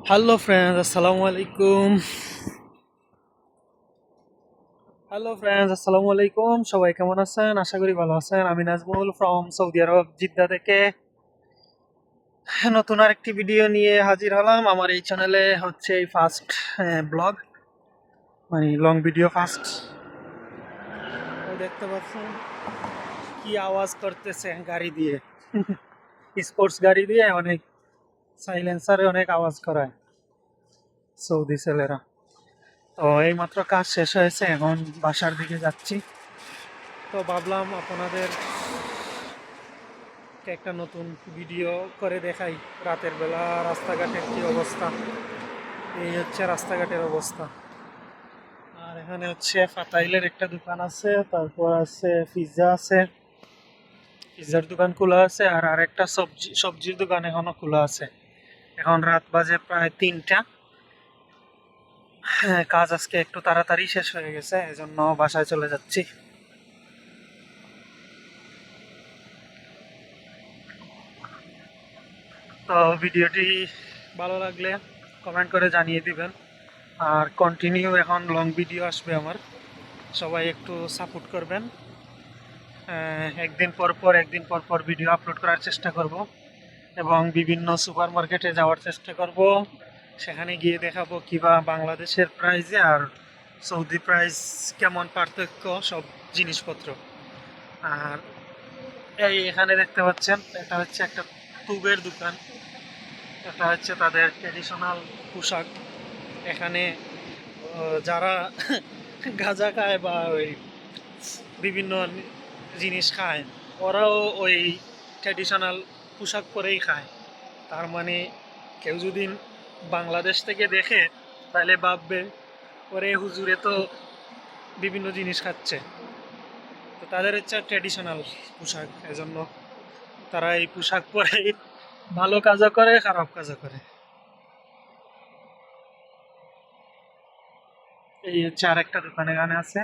Hello friends, আসসালামু আলাইকুম। সবাই কেমন আছেন? আশা করি ভালো আছেন। আমি নাজমুল ফ্রম সৌদি আরব, জিদ্দা থেকে নতুন আরেকটি ভিডিও নিয়ে হাজির হলাম। আমার এই চ্যানেলে হচ্ছে এই ফার্স্ট ব্লগ, মানে লং ভিডিও ফার্স্ট। দেখতে পাচ্ছেন কি আওয়াজ করতেছে গাড়ি দিয়ে। স্পোর্টস গাড়ি দিয়ে অনেক সাইলেন্সারে অনেক আওয়াজ করায় সৌদি ছেলেরা। তো এইমাত্র কাজ শেষ হয়েছে, এখন বাসার দিকে যাচ্ছি। তো ভাবলাম আপনাদের একটা নতুন ভিডিও করে দেখাই রাতের বেলা রাস্তাঘাটের কি অবস্থা। এই হচ্ছে রাস্তাঘাটের অবস্থা। আর এখানে হচ্ছে ফাতাইলের একটা দোকান আছে, তারপর আছে পিৎজা আছে, পিৎজার দোকান খোলা আছে। আর আরেকটা সবজির দোকান এখনো খোলা আছে। এখন রাত বাজে প্রায় 3টা। হ্যাঁ, কাজ আজকে একটু তাড়াতাড়ি শেষ হয়ে গেছে, এজন্য বাসায় চলে যাচ্ছি। তো ভিডিওটি ভালো লাগলে কমেন্ট করে জানিয়ে দিবেন। আর কন্টিনিউ এখন লং ভিডিও আসবে আমার, সবাই একটু সাপোর্ট করবেন। একদিন পর পর ভিডিও আপলোড করার চেষ্টা করব, এবং বিভিন্ন সুপার মার্কেটে যাওয়ার চেষ্টা করব। সেখানে গিয়ে দেখাবো কিবা বাংলাদেশের প্রাইসে আর সৌদি প্রাইস কেমন পার্থক্য সব জিনিসপত্র। আর এই এখানে দেখতে পাচ্ছেন, এটা হচ্ছে একটা তুবের দোকান। এটা হচ্ছে তাদের ট্রেডিশনাল পোশাক। এখানে যারা গাঁজা খায় বা ওই বিভিন্ন জিনিস খায়, ওরাও ওই ট্র্যাডিশনাল পোশাক পরেই খায়। তার মানে কেউ যদি বাংলাদেশ থেকে দেখে তাহলে ভাববে ওরে হুজুরে তো বিভিন্ন জিনিস খাচ্ছে। তো তাদের হচ্ছে ট্র্যাডিশনাল পোশাক, এজন্য তারা এই পোশাক পরে ভালো কাজও করে, খারাপ কাজও করে। এই হচ্ছে আরেকটা দোকান এখানে আছে,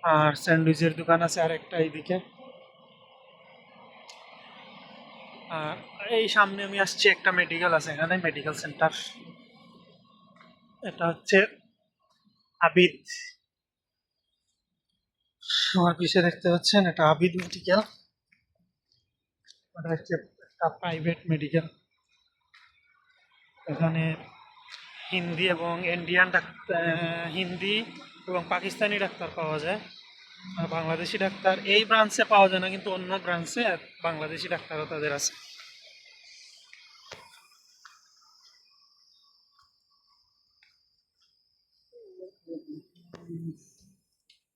আর স্যান্ডউইচের দোকান আছে আরেকটা এইদিকে। আর এই সামনে আমি আসছি, একটা মেডিকেল আছে এখানে, মেডিকেল সেন্টার। এটা হচ্ছে আবিদ। আমার পিছিয়ে দেখতে পাচ্ছেন, এটা আবিদ মেডিকেল। এটা হচ্ছে একটা প্রাইভেট মেডিকেল। এখানে হিন্দি এবং ইন্ডিয়ান ডাক্তার, হিন্দি এবং পাকিস্তানি ডাক্তার পাওয়া যায়। আর বাংলাদেশি ডাক্তার এই ব্রাঞ্চে পাওয়া যায় না, কিন্তু অন্য ব্রাঞ্চে বাংলাদেশি ডাক্তারও তাদের আছে।